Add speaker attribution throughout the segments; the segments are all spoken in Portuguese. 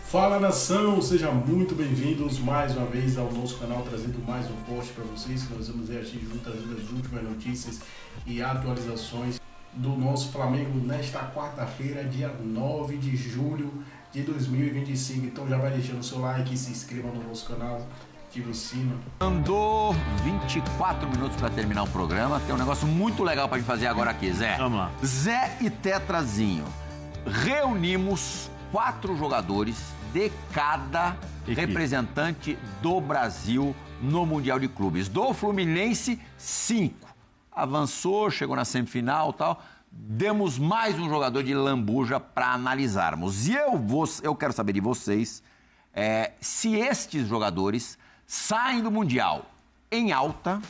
Speaker 1: Fala nação, sejam muito bem-vindos mais uma vez ao nosso canal, trazendo mais um post para vocês, que nós vamos reagir junto, trazendo as últimas notícias e atualizações do nosso Flamengo nesta quarta-feira, dia 9 de julho de 2025. Então já vai deixando o seu like, se inscreva no nosso canal, ative o sino.
Speaker 2: Andou 24 minutos para terminar o programa, tem um negócio muito legal para gente fazer agora aqui, Zé.
Speaker 3: Vamos lá.
Speaker 2: Zé e Tetrazinho, reunimos 4 jogadores de cada representante do Brasil no Mundial de Clubes. Do Fluminense, 5. Avançou, chegou na semifinal e tal. Demos mais um jogador de lambuja para analisarmos. E eu quero saber de vocês se estes jogadores saem do Mundial em alta,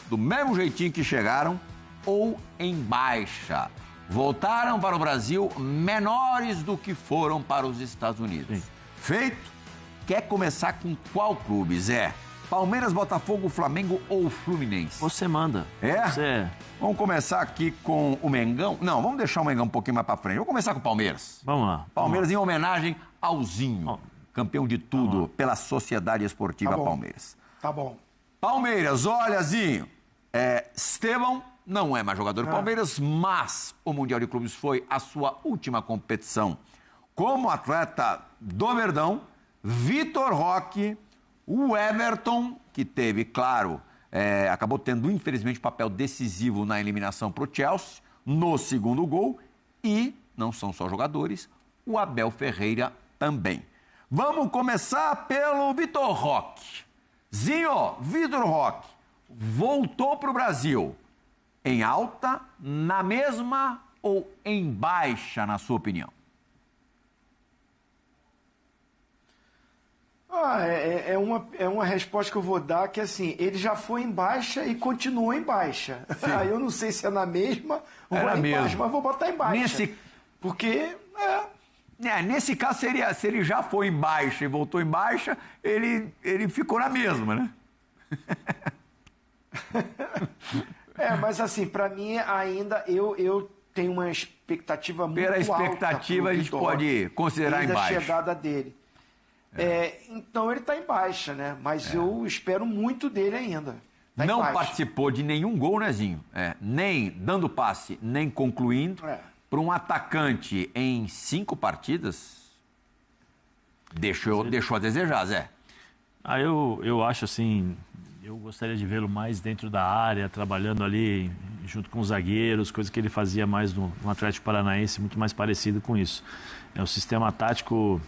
Speaker 2: do mesmo jeitinho que chegaram, ou em baixa. Voltaram para o Brasil menores do que foram para os Estados Unidos.
Speaker 3: Sim.
Speaker 2: Feito? Quer começar com qual clube, Zé? Palmeiras, Botafogo, Flamengo ou Fluminense?
Speaker 3: Você manda.
Speaker 2: É?
Speaker 3: Você...
Speaker 2: Vamos começar aqui com o Mengão. Não, vamos deixar o Mengão um pouquinho mais para frente. Vamos começar com o Palmeiras.
Speaker 3: Vamos lá.
Speaker 2: Palmeiras em homenagem ao Zinho, campeão de tudo pela Sociedade Esportiva Palmeiras.
Speaker 1: Tá bom.
Speaker 2: Palmeiras, olha, Zinho. Estevão não é mais jogador do Palmeiras, mas o Mundial de Clubes foi a sua última competição como atleta do Verdão. Vitor Roque, o Everton, que teve, claro, acabou tendo, infelizmente, papel decisivo na eliminação para o Chelsea, no segundo gol, e não são só jogadores, o Abel Ferreira também. Vamos começar pelo Vitor Roque. Zinho, Vitor Roque voltou para o Brasil em alta, na mesma ou em baixa, na sua opinião?
Speaker 4: É uma resposta que eu vou dar que, assim, ele já foi em baixa e continua em baixa. Aí eu não sei se é na mesma ou em baixa, mas vou botar em baixa. Porque...
Speaker 2: nesse caso, se ele já foi em baixa e voltou em baixa, ele ficou na mesma, né?
Speaker 4: Mas assim, pra mim ainda eu tenho uma expectativa muito alta.
Speaker 2: Pela expectativa a gente pode considerar em baixa.
Speaker 4: A chegada dele. Então ele tá em baixa, né? Mas eu espero muito dele ainda. Tá
Speaker 2: não participou de nenhum gol, né, Zinho? Nem dando passe, nem concluindo. Para um atacante em 5 partidas, deixou a desejar, Zé.
Speaker 3: Eu acho assim, eu gostaria de vê-lo mais dentro da área, trabalhando ali junto com os zagueiros, coisa que ele fazia mais no Atlético Paranaense, muito mais parecido com isso. O sistema tático,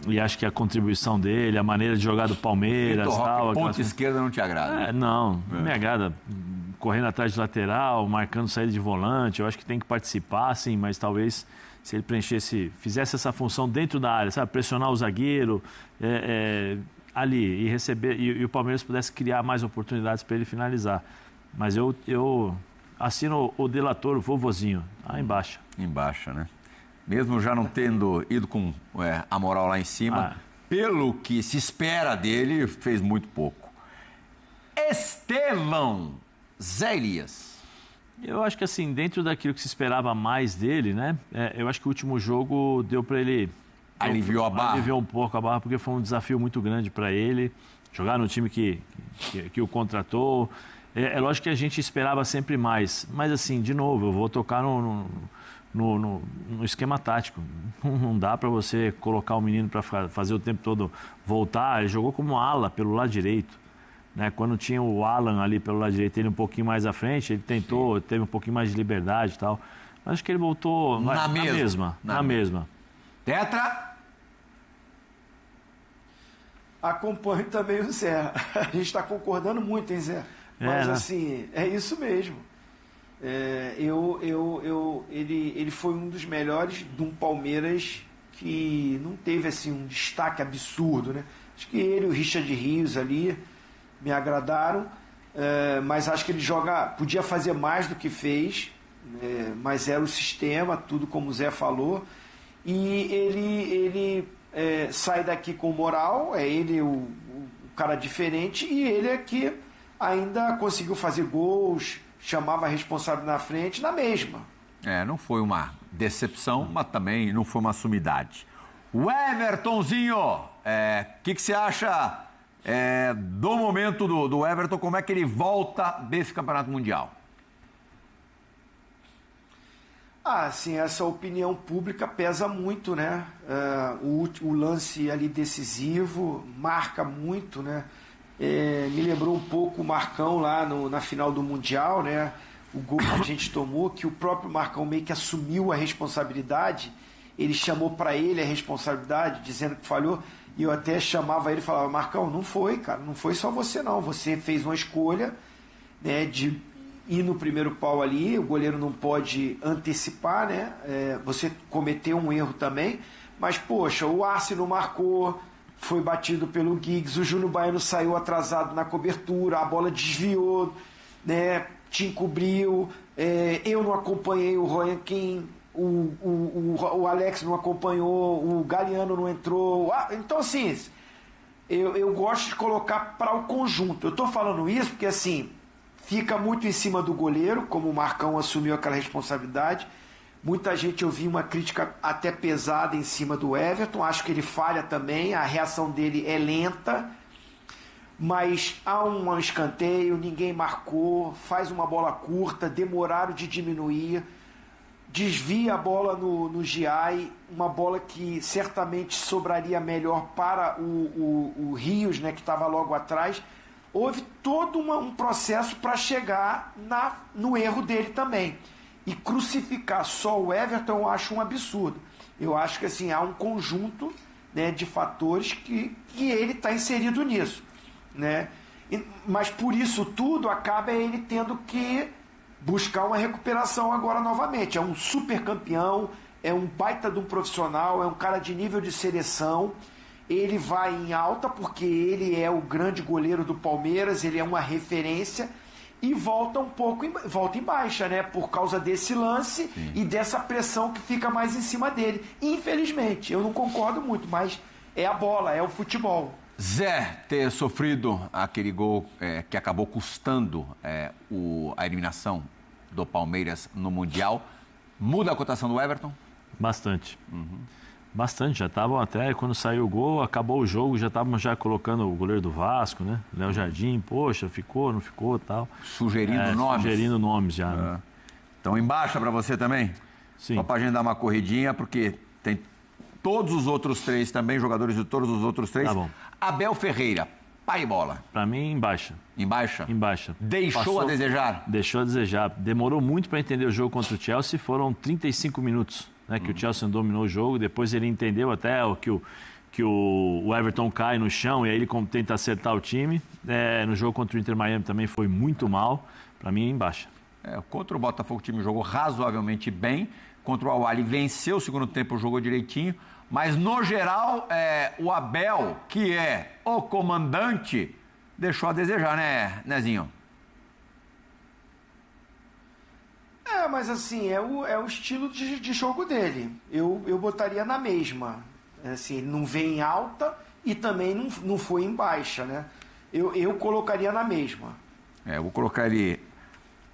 Speaker 3: e acho que a contribuição dele, a maneira de jogar do Palmeiras...
Speaker 2: Ponta esquerda não te agrada?
Speaker 3: Não me agrada. Correndo atrás de lateral, marcando saída de volante, eu acho que tem que participar, sim, mas talvez se ele fizesse essa função dentro da área, sabe, pressionar o zagueiro ali e receber, e o Palmeiras pudesse criar mais oportunidades para ele finalizar. Mas eu assino o delator, o vovozinho, embaixo.
Speaker 2: Embaixo, né? Mesmo já não tendo ido com a moral lá em cima, pelo que se espera dele, fez muito pouco. Estevão, Zé Elias.
Speaker 3: Eu acho que assim, dentro daquilo que se esperava mais dele, né? Eu acho que o último jogo deu para ele...
Speaker 2: Aliviou a barra?
Speaker 3: Aliviou um pouco a barra, porque foi um desafio muito grande para ele. Jogar no time que o contratou. É lógico que a gente esperava sempre mais. Mas assim, de novo, eu vou tocar no esquema tático. Não dá para você colocar o menino para fazer o tempo todo voltar. Ele jogou como ala pelo lado direito. Né? Quando tinha o Alan ali pelo lado direito, ele um pouquinho mais à frente, ele tentou, teve um pouquinho mais de liberdade e tal. Acho que ele voltou na mesma.
Speaker 2: Tetra?
Speaker 4: Acompanho também o Zé. A gente está concordando muito, hein, Zé? Mas assim, é isso mesmo. Ele foi um dos melhores de um Palmeiras que não teve assim, um destaque absurdo, né? Acho que ele e o Richard Rios ali me agradaram, mas acho que ele podia fazer mais do que fez, mas era o sistema, tudo como o Zé falou, e ele sai daqui com moral, ele o cara diferente, e ele é que ainda conseguiu fazer gols, chamava a responsável na frente, na mesma.
Speaker 2: Não foi uma decepção, mas também não foi uma sumidade. O Evertonzinho, que você acha do momento do Everton? Como é que ele volta desse Campeonato Mundial?
Speaker 4: Sim, essa opinião pública pesa muito, né? O lance ali decisivo marca muito, né? Me lembrou um pouco o Marcão lá na final do Mundial, né? O gol que a gente tomou, que o próprio Marcão meio que assumiu a responsabilidade, ele chamou para ele a responsabilidade, dizendo que falhou, e eu até chamava ele e falava: Marcão, não foi, cara, não foi só você não, você fez uma escolha, né, de ir no primeiro pau ali, o goleiro não pode antecipar, né? Você cometeu um erro também, mas poxa, o Arce não marcou, foi batido pelo Giggs, o Júnior Baiano saiu atrasado na cobertura, a bola desviou, né? Te encobriu, eu não acompanhei o Ryan King, o Alex não acompanhou, o Galeano não entrou. Então, assim, eu gosto de colocar para o conjunto. Eu estou falando isso porque, assim, fica muito em cima do goleiro, como o Marcão assumiu aquela responsabilidade. Muita gente, eu vi uma crítica até pesada em cima do Everton, acho que ele falha também, a reação dele é lenta, mas há um escanteio, ninguém marcou, faz uma bola curta, demoraram de diminuir, desvia a bola no Giai, uma bola que certamente sobraria melhor para o Rios, né, que estava logo atrás. Houve todo um processo para chegar no erro dele também. E crucificar só o Everton eu acho um absurdo. Eu acho que assim, há um conjunto, né, de fatores que ele está inserido nisso, né? Mas por isso tudo acaba ele tendo que buscar uma recuperação agora novamente. É um super campeão, é um baita de um profissional, é um cara de nível de seleção. Ele vai em alta porque ele é o grande goleiro do Palmeiras, ele é uma referência, e volta volta em baixa, né? Por causa desse lance. Sim. E dessa pressão que fica mais em cima dele. Infelizmente, eu não concordo muito, mas é a bola, é o futebol.
Speaker 2: Zé ter sofrido aquele gol que acabou custando a eliminação do Palmeiras no Mundial, muda a cotação do Everton?
Speaker 3: Bastante. Bastante. Já estavam até, quando saiu o gol, acabou o jogo, já estavam colocando o goleiro do Vasco, né? Léo Jardim, poxa, ficou, não ficou e tal.
Speaker 2: Sugerindo nomes?
Speaker 3: Sugerindo nomes já. Né?
Speaker 2: Então, em baixa para você também?
Speaker 3: Sim.
Speaker 2: Só para a gente dar uma corridinha, porque tem todos os outros três também, jogadores de todos os outros três.
Speaker 3: Tá bom.
Speaker 2: Abel Ferreira, pai e bola.
Speaker 3: Para mim, em baixa.
Speaker 2: Em baixa?
Speaker 3: Em baixa.
Speaker 2: Deixou a desejar?
Speaker 3: Deixou a desejar. Demorou muito para entender o jogo contra o Chelsea, foram 35 minutos, né, que o Chelsea dominou o jogo. Depois ele entendeu até que o Everton cai no chão e aí ele tenta acertar o time. No jogo contra o Inter Miami também foi muito mal. Para mim, em baixa.
Speaker 2: Contra o Botafogo o time jogou razoavelmente bem. Contra o Al-Ahly venceu o segundo tempo, jogou direitinho. Mas, no geral, o Abel, que é o comandante, deixou a desejar, né, Nezinho?
Speaker 4: Mas assim, é o estilo de jogo dele. Eu botaria na mesma. Assim, ele não vem em alta e também não foi em baixa, né? Eu colocaria na mesma.
Speaker 2: Eu vou colocar ele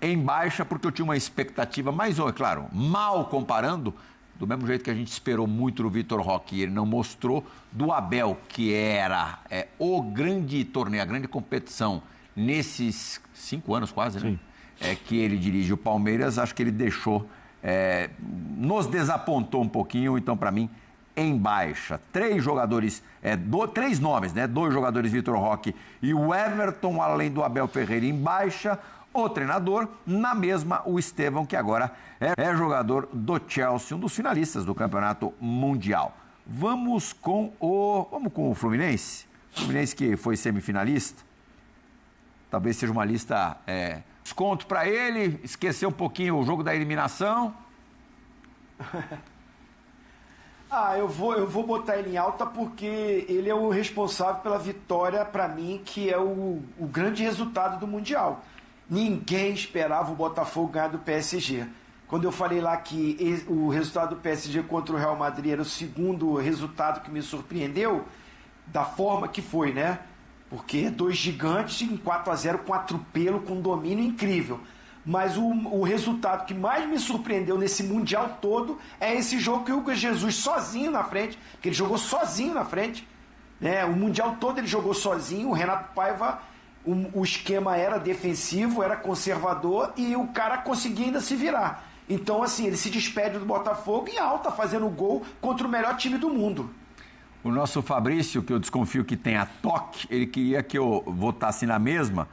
Speaker 2: em baixa porque eu tinha uma expectativa, mas, claro, mal comparando, do mesmo jeito que a gente esperou muito do Vitor Roque e ele não mostrou, do Abel, que era o grande torneio, a grande competição nesses 5 anos quase, né?
Speaker 3: Sim.
Speaker 2: Que ele dirige o Palmeiras, acho que ele deixou, nos desapontou um pouquinho, então para mim, em baixa. 3 jogadores, 3 nomes, né? 2 jogadores, Vitor Roque e o Everton, além do Abel Ferreira, em baixa. O treinador, na mesma, o Estevão, que agora é jogador do Chelsea, um dos finalistas do Campeonato Mundial. Vamos com o Fluminense. Fluminense que foi semifinalista. Talvez seja uma lista desconto para ele, esquecer um pouquinho o jogo da eliminação.
Speaker 4: Eu vou botar ele em alta porque ele é o responsável pela vitória, para mim, que é o grande resultado do Mundial. Ninguém esperava o Botafogo ganhar do PSG. Quando eu falei lá que o resultado do PSG contra o Real Madrid era o segundo resultado que me surpreendeu, da forma que foi, né? Porque 2 gigantes em 4-0 com atropelo, com domínio incrível. Mas o resultado que mais me surpreendeu nesse Mundial todo é esse jogo que o Hugo Jesus sozinho na frente, que ele jogou sozinho na frente, né? O Mundial todo ele jogou sozinho, o Renato Paiva, o esquema era defensivo, era conservador e o cara conseguia ainda se virar. Então, assim, ele se despede do Botafogo em alta, fazendo gol contra o melhor time do mundo.
Speaker 2: O nosso Fabrício, que eu desconfio que tem a toque, ele queria que eu votasse na mesma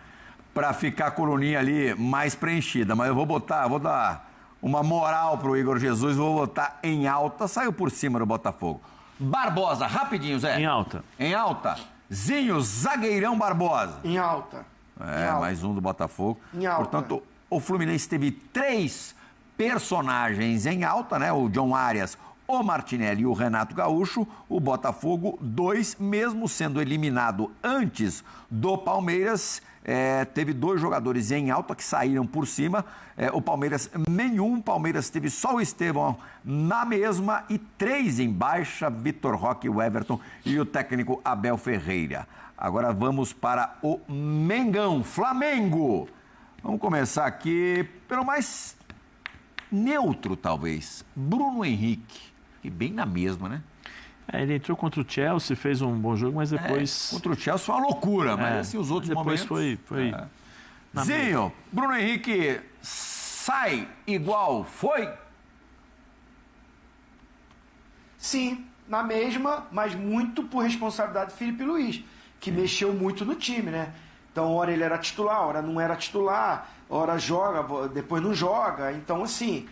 Speaker 2: para ficar a coluninha ali mais preenchida. Mas eu vou dar uma moral pro Igor Jesus, vou votar em alta. Saiu por cima do Botafogo. Barbosa, rapidinho, Zé.
Speaker 3: Em alta.
Speaker 2: Em alta. Zinho, zagueirão Barbosa.
Speaker 4: Em alta.
Speaker 2: É, em alta. Mais um do Botafogo.
Speaker 4: Em alta.
Speaker 2: Portanto, o Fluminense teve 3 personagens em alta, né? O John Arias, o Martinelli e o Renato Gaúcho. O Botafogo, 2, mesmo sendo eliminado antes do Palmeiras, teve 2 jogadores em alta que saíram por cima. O Palmeiras, nenhum. O Palmeiras teve só o Estevão na mesma e 3 em baixa, Vitor Roque, o Everton e o técnico Abel Ferreira. Agora vamos para o Mengão, Flamengo. Vamos começar aqui pelo mais neutro, talvez. Bruno Henrique, que bem na mesma, né?
Speaker 3: Ele entrou contra o Chelsea, fez um bom jogo, mas depois...
Speaker 2: contra o Chelsea foi uma loucura, mas assim, os outros
Speaker 3: depois
Speaker 2: momentos...
Speaker 3: foi
Speaker 2: Zinho, Bruno Henrique sai igual foi?
Speaker 4: Sim, na mesma, mas muito por responsabilidade do Felipe Luiz, que mexeu muito no time, né? Então, hora ele era titular, hora não era titular, hora joga, depois não joga. Então, assim...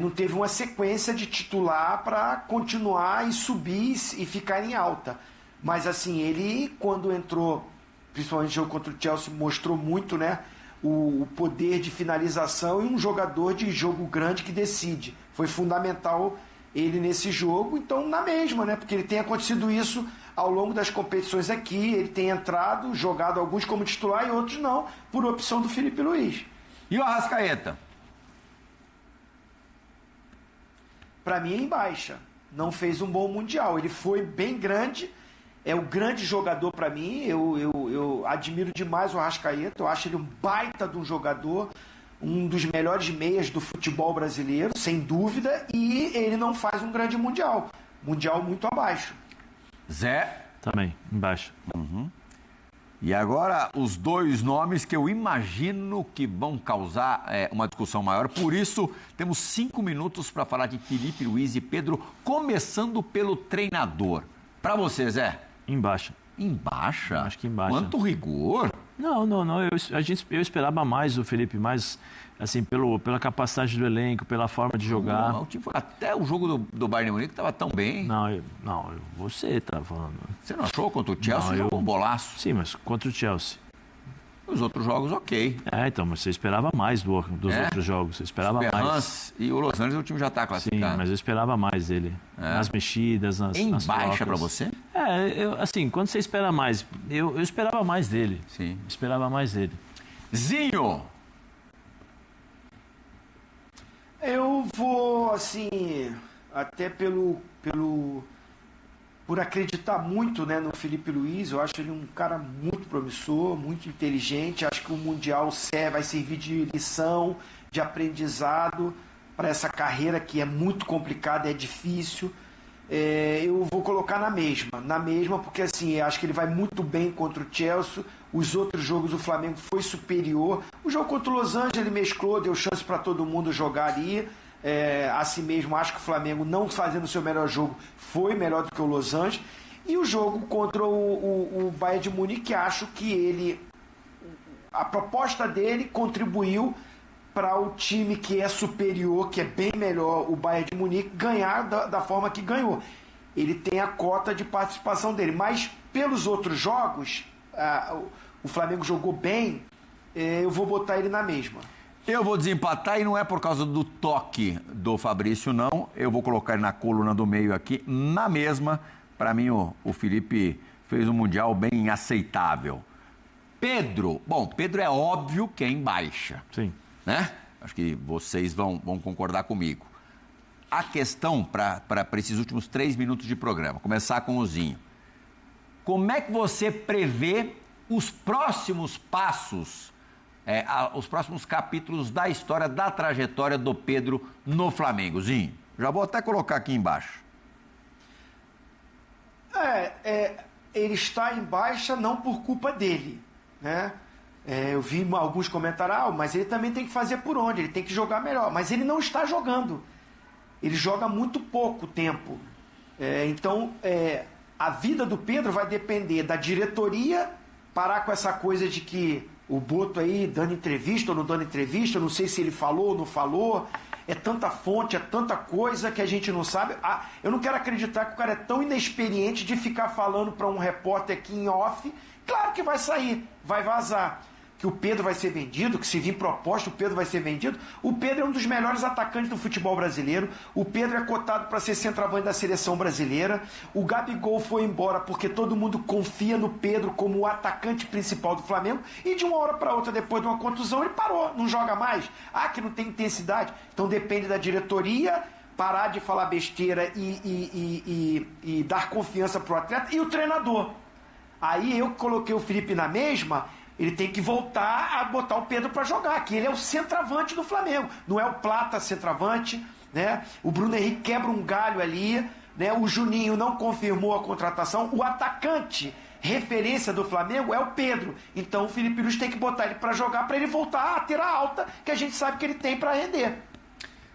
Speaker 4: não teve uma sequência de titular para continuar e subir e ficar em alta. Mas assim, ele quando entrou, principalmente no jogo contra o Chelsea, mostrou muito, né, o poder de finalização e um jogador de jogo grande que decide. Foi fundamental ele nesse jogo, então na mesma, né, porque ele tem acontecido isso ao longo das competições aqui, ele tem entrado, jogado alguns como titular e outros não, por opção do Felipe Luiz.
Speaker 2: E o Arrascaeta?
Speaker 4: Para mim é em baixa, não fez um bom Mundial, ele foi bem grande, é o grande jogador para mim, eu admiro demais o Arrascaeta, eu acho ele um baita de um jogador, um dos melhores meias do futebol brasileiro, sem dúvida, e ele não faz um grande Mundial muito abaixo.
Speaker 2: Zé?
Speaker 3: Também, em baixa.
Speaker 2: E agora, os 2 nomes que eu imagino que vão causar uma discussão maior. Por isso, temos 5 minutos para falar de Felipe Luiz e Pedro, começando pelo treinador. Para você, Zé?
Speaker 3: Em baixa.
Speaker 2: Em baixa?
Speaker 3: Acho que em baixa.
Speaker 2: Quanto rigor?
Speaker 3: Não. Eu esperava mais o Felipe, mais assim, pela capacidade do elenco, pela forma de jogar.
Speaker 2: O time foi, até o jogo do Bayern de Munique estava tão bem.
Speaker 3: Você tá falando.
Speaker 2: Você não achou contra o Chelsea? Jogou um bolaço.
Speaker 3: Sim, mas contra o Chelsea.
Speaker 2: Os outros jogos, ok.
Speaker 3: Então, mas você esperava mais dos outros jogos. Você esperava mais.
Speaker 2: E o Los Angeles, o time já está classificado.
Speaker 3: Sim, mas eu esperava mais dele. Nas mexidas, nas
Speaker 2: baixa
Speaker 3: trocas.
Speaker 2: para você?
Speaker 3: Assim, quando você espera mais, eu esperava mais dele.
Speaker 2: Sim.
Speaker 3: Esperava mais dele.
Speaker 2: Zinho!
Speaker 4: Eu vou, assim, até por acreditar muito, né, no Felipe Luiz, eu acho ele um cara muito promissor, muito inteligente, acho que o Mundial vai servir de lição, de aprendizado para essa carreira que é muito complicada, é difícil. Eu vou colocar na mesma, porque assim, acho que ele vai muito bem contra o Chelsea, os outros jogos o Flamengo foi superior, o jogo contra o Los Angeles ele mesclou, deu chance para todo mundo jogar ali, assim mesmo, acho que o Flamengo não fazendo o seu melhor jogo foi melhor do que o Los Angeles, e o jogo contra o Bayern de Munique, acho que a proposta dele contribuiu para o time que é superior, que é bem melhor, o Bayern de Munique, ganhar da forma que ganhou. Ele tem a cota de participação dele, mas pelos outros jogos, o Flamengo jogou bem, eu vou botar ele na mesma.
Speaker 2: Eu vou desempatar e não é por causa do toque do Fabrício, não. Eu vou colocar ele na coluna do meio aqui, na mesma. Para mim, o Felipe fez um Mundial bem aceitável. Pedro é óbvio que é em baixa.
Speaker 3: Sim.
Speaker 2: Né? Acho que vocês vão concordar comigo. A questão para esses últimos 3 minutos de programa, começar com o Zinho. Como é que você prevê os próximos passos os próximos capítulos da história, da trajetória do Pedro no Flamengo. Zinho, já vou até colocar aqui embaixo.
Speaker 4: Ele está em baixa não por culpa dele, né? Eu vi alguns comentários, mas ele também tem que fazer por onde, ele tem que jogar melhor. Mas ele não está jogando. Ele joga muito pouco tempo. Então, a vida do Pedro vai depender da diretoria parar com essa coisa de que o Boto aí dando entrevista ou não dando entrevista, eu não sei se ele falou ou não falou. É tanta fonte, é tanta coisa que a gente não sabe. Eu não quero acreditar que o cara é tão inexperiente de ficar falando para um repórter aqui em off. Claro que vai sair, vai vazar. Que o Pedro vai ser vendido, que se vir proposta o Pedro vai ser vendido. O Pedro é um dos melhores atacantes do futebol brasileiro. O Pedro é cotado para ser centroavante da seleção brasileira. O Gabigol foi embora porque todo mundo confia no Pedro como o atacante principal do Flamengo. E de uma hora para outra, depois de uma contusão, ele parou, não joga mais. Que não tem intensidade. Então depende da diretoria parar de falar besteira e dar confiança para o atleta e o treinador. Aí eu coloquei o Felipe na mesma. Ele tem que voltar a botar o Pedro para jogar, que ele é o centroavante do Flamengo, não é o Plata centroavante, né? O Bruno Henrique quebra um galho ali, né? O Juninho não confirmou a contratação, o atacante referência do Flamengo é o Pedro, então o Felipe Luiz tem que botar ele para jogar, para ele voltar a ter a alta que a gente sabe que ele tem para render.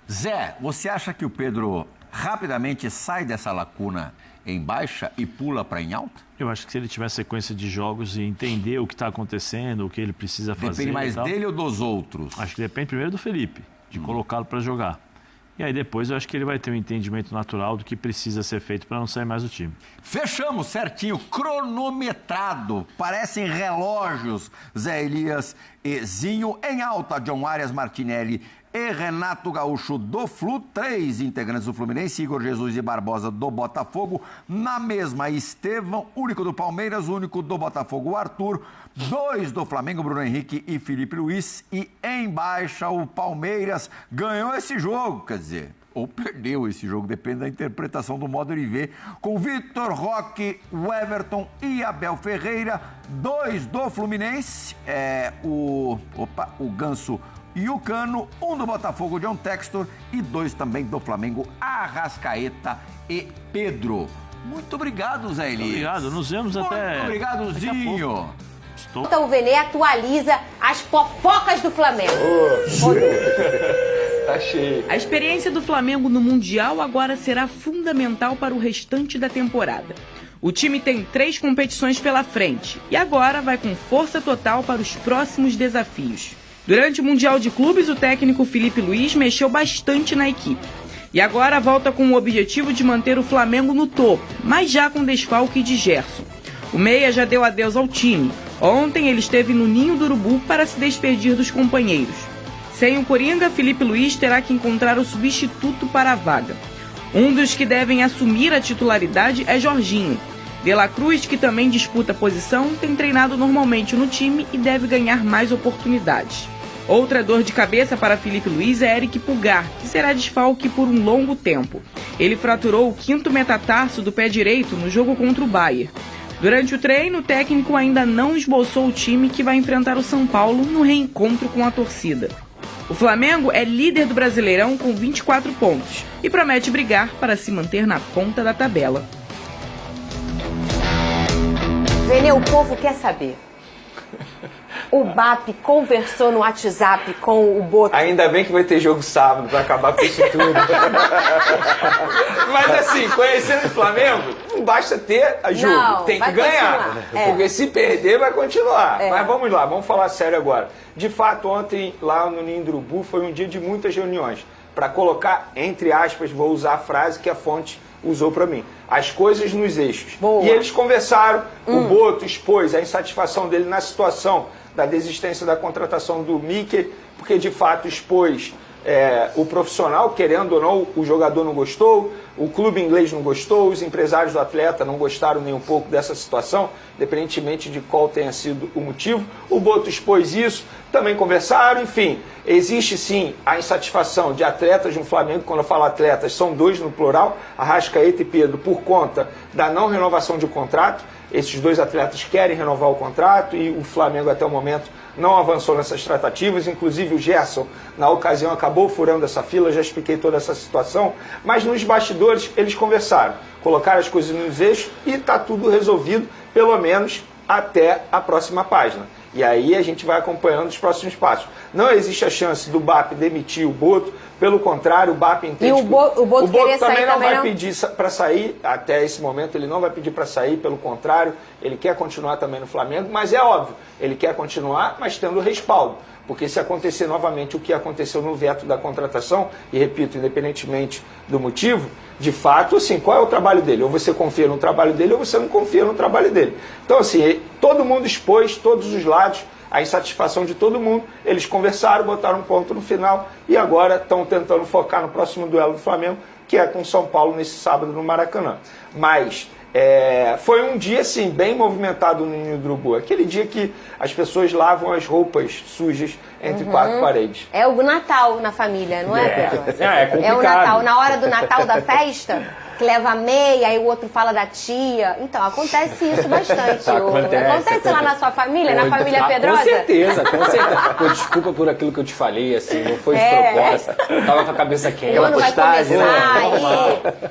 Speaker 2: Zé, você acha que o Pedro rapidamente sai dessa lacuna em baixa e pula para em alta?
Speaker 3: Eu acho que se ele tiver sequência de jogos e entender o que está acontecendo, o que ele precisa fazer...
Speaker 2: Depende mais dele ou dos outros?
Speaker 3: Acho que depende primeiro do Felipe, de colocá-lo para jogar. E aí depois eu acho que ele vai ter um entendimento natural do que precisa ser feito para não sair mais do time.
Speaker 2: Fechamos certinho, cronometrado. Parecem relógios, Zé Elias e Zinho. Em alta, John Arias, Martinelli e Renato Gaúcho do Flu, 3 integrantes do Fluminense, Igor Jesus e Barbosa do Botafogo. Na mesma, Estevão, único do Palmeiras, único do Botafogo, Arthur, 2 do Flamengo, Bruno Henrique e Felipe Luiz. E em baixa, o Palmeiras ganhou esse jogo, quer dizer, ou perdeu esse jogo, depende da interpretação do modo de ver, com Vitor Roque, o Everton e Abel Ferreira, 2 do Fluminense, o Ganso e o Cano, 1 do Botafogo, John Textor, e 2 também do Flamengo, Arrascaeta e Pedro. Muito obrigado, Zé Elias.
Speaker 3: Obrigado, nos vemos até...
Speaker 2: Muito obrigado, Zinho.
Speaker 5: O Vene atualiza as fofocas do Flamengo.
Speaker 6: Tá cheio. A experiência do Flamengo no Mundial agora será fundamental para o restante da temporada. O time tem 3 competições pela frente e agora vai com força total para os próximos desafios. Durante o Mundial de Clubes, o técnico Felipe Luiz mexeu bastante na equipe. E agora volta com o objetivo de manter o Flamengo no topo, mas já com desfalque de Gerson. O meia já deu adeus ao time. Ontem ele esteve no Ninho do Urubu para se despedir dos companheiros. Sem o Coringa, Felipe Luiz terá que encontrar o substituto para a vaga. Um dos que devem assumir a titularidade é Jorginho. De La Cruz, que também disputa a posição, tem treinado normalmente no time e deve ganhar mais oportunidades. Outra dor de cabeça para Felipe Luiz é Eric Pulgar, que será desfalque por um longo tempo. Ele fraturou o 5º metatarso do pé direito no jogo contra o Bayern. Durante o treino, o técnico ainda não esboçou o time que vai enfrentar o São Paulo no reencontro com a torcida. O Flamengo é líder do Brasileirão com 24 pontos e promete brigar para se manter na ponta da tabela.
Speaker 5: Vene, o povo quer saber. O BAP conversou no WhatsApp com o Boto.
Speaker 7: Ainda bem que vai ter jogo sábado pra acabar com isso tudo. Mas assim, conhecendo o Flamengo, não basta ter a jogo,
Speaker 5: Não,
Speaker 7: tem que
Speaker 5: vai
Speaker 7: ganhar.
Speaker 5: continuar.
Speaker 7: Porque se perder, vai continuar. Mas vamos lá, vamos falar sério agora. De fato, ontem, lá no Ninho do Urubu, foi um dia de muitas reuniões. Para colocar, entre aspas, vou usar a frase que a fonte usou para mim, as coisas nos eixos.
Speaker 5: Boa.
Speaker 7: E eles conversaram, o Boto expôs a insatisfação dele na situação da desistência da contratação do Mikel, porque de fato expôs o profissional, querendo ou não, o jogador não gostou, O clube inglês não gostou, os empresários do atleta não gostaram nem um pouco dessa situação, independentemente de qual tenha sido o motivo. O Boto expôs isso, também conversaram, enfim. Existe sim a insatisfação de atletas no Flamengo, quando eu falo atletas, são 2 no plural, Arrascaeta e Pedro, por conta da não renovação de contrato. Esses 2 atletas querem renovar o contrato e o Flamengo até o momento não avançou nessas tratativas, inclusive o Gerson, na ocasião, acabou furando essa fila, já expliquei toda essa situação, mas nos bastidores eles conversaram, colocaram as coisas nos eixos e está tudo resolvido, pelo menos até a próxima página. E aí a gente vai acompanhando os próximos passos. Não existe a chance do BAP demitir o Boto, pelo contrário, o BAP entende
Speaker 5: o Boto
Speaker 7: também não vai pedir para sair, até esse momento ele não vai pedir para sair, pelo contrário, ele quer continuar também no Flamengo, mas é óbvio, ele quer continuar, mas tendo respaldo. Porque se acontecer novamente o que aconteceu no veto da contratação, e repito, independentemente do motivo, de fato, assim, qual é o trabalho dele? Ou você confia no trabalho dele ou você não confia no trabalho dele. Então, assim, todo mundo expôs, todos os lados, a insatisfação de todo mundo, eles conversaram, botaram um ponto no final e agora estão tentando focar no próximo duelo do Flamengo, que é com São Paulo nesse sábado no Maracanã. Mas foi um dia, assim, bem movimentado no Ninho do Urubu. Aquele dia que as pessoas lavam as roupas sujas entre 4 paredes.
Speaker 5: É o Natal na família, não é, Pedro?
Speaker 8: É complicado.
Speaker 5: É o Natal. Na hora do Natal da festa, que leva a meia, aí o outro fala da tia. Então, acontece isso bastante. Acontece lá na sua família, na família Pedrosa?
Speaker 8: Com certeza. Pô, desculpa por aquilo que eu te falei, assim, não foi de propósito. Tava com a cabeça quente.
Speaker 5: Aquela postagem,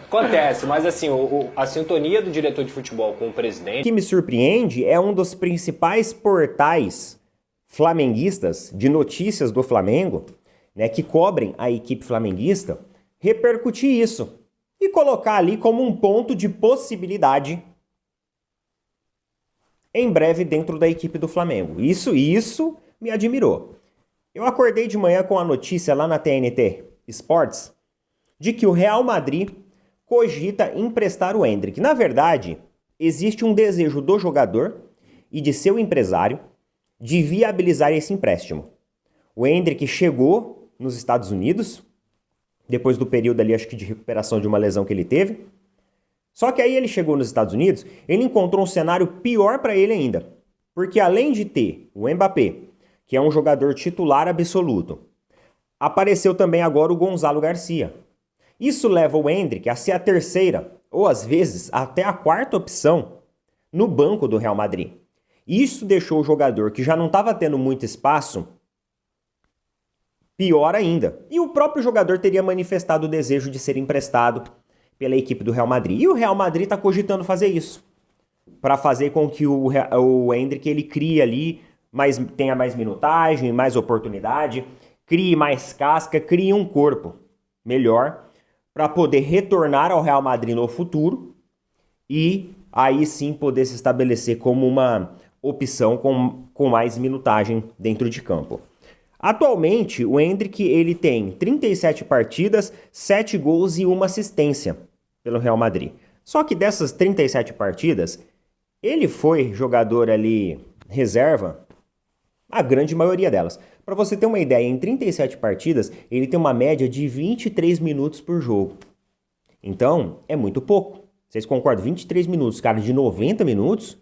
Speaker 8: Acontece, mas assim, a sintonia do diretor de futebol com o presidente...
Speaker 9: O que me surpreende é um dos principais portais flamenguistas de notícias do Flamengo, né, que cobrem a equipe flamenguista, repercutir isso e colocar ali como um ponto de possibilidade em breve dentro da equipe do Flamengo. Isso me admirou. Eu acordei de manhã com a notícia lá na TNT Sports de que o Real Madrid cogita emprestar o Endrick. Na verdade, existe um desejo do jogador e de seu empresário de viabilizar esse empréstimo. O Endrick chegou nos Estados Unidos, depois do período ali, acho que de recuperação de uma lesão que ele teve. Só que aí ele chegou nos Estados Unidos, ele encontrou um cenário pior para ele ainda. Porque além de ter o Mbappé, que é um jogador titular absoluto, apareceu também agora o Gonzalo Garcia. Isso leva o Endrick a ser a terceira, ou às vezes até a quarta opção no banco do Real Madrid. Isso deixou o jogador, que já não estava tendo muito espaço, pior ainda. E o próprio jogador teria manifestado o desejo de ser emprestado pela equipe do Real Madrid. E o Real Madrid está cogitando fazer isso, para fazer com que o Endrick ele crie ali, tenha mais minutagem, mais oportunidade, crie mais casca, crie um corpo melhor para poder retornar ao Real Madrid no futuro e aí sim poder se estabelecer como uma opção com mais minutagem dentro de campo. Atualmente, o Endrick ele tem 37 partidas, 7 gols e 1 assistência pelo Real Madrid. Só que dessas 37 partidas, ele foi jogador ali reserva, a grande maioria delas. Para você ter uma ideia, em 37 partidas, ele tem uma média de 23 minutos por jogo. Então, é muito pouco. Vocês concordam? 23 minutos, cara, de 90 minutos,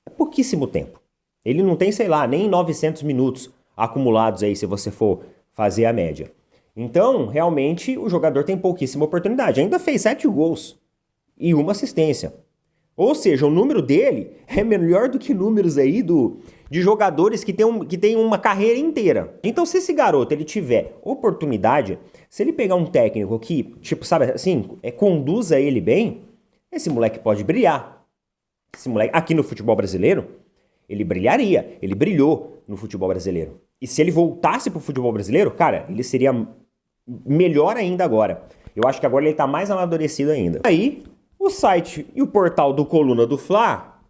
Speaker 9: é pouquíssimo tempo. Ele não tem, sei lá, nem 900 minutos acumulados aí, se você for fazer a média. Então, realmente, o jogador tem pouquíssima oportunidade. Ainda fez 7 gols e 1 assistência. Ou seja, o número dele é melhor do que números aí de jogadores que tem uma carreira inteira. Então, se esse garoto ele tiver oportunidade, se ele pegar um técnico que, tipo, sabe assim, conduza ele bem, esse moleque pode brilhar. Esse moleque, aqui no futebol brasileiro, ele brilharia. Ele brilhou no futebol brasileiro. E se ele voltasse pro futebol brasileiro, cara, ele seria melhor ainda agora. Eu acho que agora ele tá mais amadurecido ainda. Aí, o site e o portal do Coluna do Fla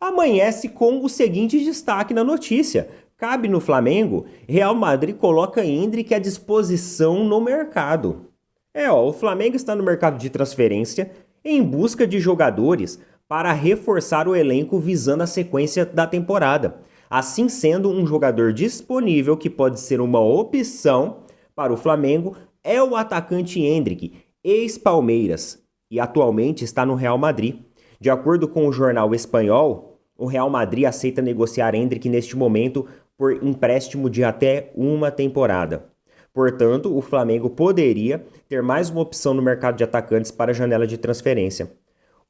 Speaker 9: amanhece com o seguinte destaque na notícia. Cabe no Flamengo, Real Madrid coloca Endrick à disposição no mercado. O Flamengo está no mercado de transferência em busca de jogadores para reforçar o elenco visando a sequência da temporada. Assim sendo, um jogador disponível que pode ser uma opção para o Flamengo é o atacante Endrick, ex-Palmeiras e atualmente está no Real Madrid. De acordo com o jornal espanhol, o Real Madrid aceita negociar Endrick neste momento por empréstimo de até uma temporada. Portanto, o Flamengo poderia ter mais uma opção no mercado de atacantes para a janela de transferência.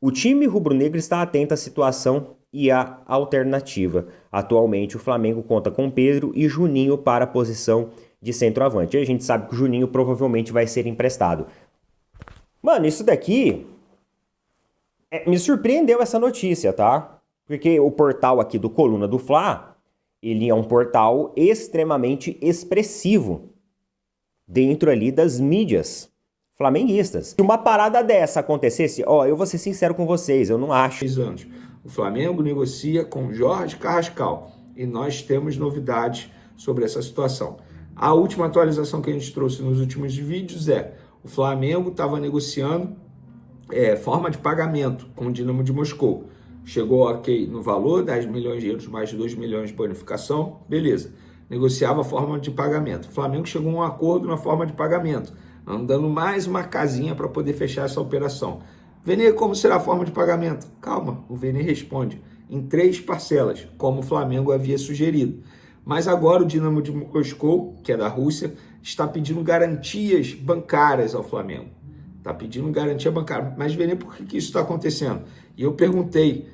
Speaker 9: O time rubro-negro está atento à situação e à alternativa. Atualmente, o Flamengo conta com Pedro e Juninho para a posição de centroavante. E a gente sabe que o Juninho provavelmente vai ser emprestado. Mano, isso daqui me surpreendeu essa notícia, tá? Porque o portal aqui do Coluna do Fla, ele é um portal extremamente expressivo dentro ali das mídias flamenguistas. Se uma parada dessa acontecesse, eu vou ser sincero com vocês, eu não acho.
Speaker 7: 6 anos. O Flamengo negocia com Jorge Carrascal e nós temos novidades sobre essa situação. A última atualização que a gente trouxe nos últimos vídeos o Flamengo estava negociando forma de pagamento com o Dinamo de Moscou. Chegou ok no valor, 10 milhões de euros mais 2 milhões de bonificação, beleza. Negociava a forma de pagamento. O Flamengo chegou a um acordo na forma de pagamento, dando mais uma casinha para poder fechar essa operação. Vene, como será a forma de pagamento? Calma, o Vene responde, em 3 parcelas, como o Flamengo havia sugerido. Mas agora o Dinamo de Moscou, que é da Rússia, está pedindo garantias bancárias ao Flamengo. Está pedindo garantia bancária. Mas, Vene, por que isso está acontecendo? E eu perguntei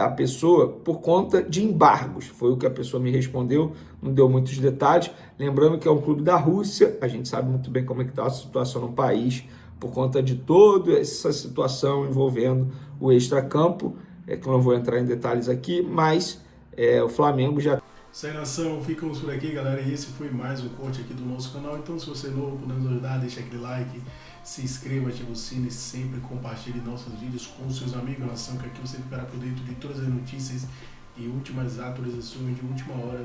Speaker 7: a pessoa por conta de embargos. Foi o que a pessoa me respondeu, não deu muitos detalhes. Lembrando que é um clube da Rússia, a gente sabe muito bem como é que está a situação no país, por conta de toda essa situação envolvendo o extracampo, que eu não vou entrar em detalhes aqui, mas o Flamengo já...
Speaker 1: Sem nação, ficamos por aqui, galera, e esse foi mais um corte aqui do nosso canal. Então, se você é novo, podemos ajudar, deixa aquele like, se inscreva, ative o sino e sempre compartilhe nossos vídeos com seus amigos, nação, que aqui você ficará por dentro de todas as notícias e últimas atualizações de última hora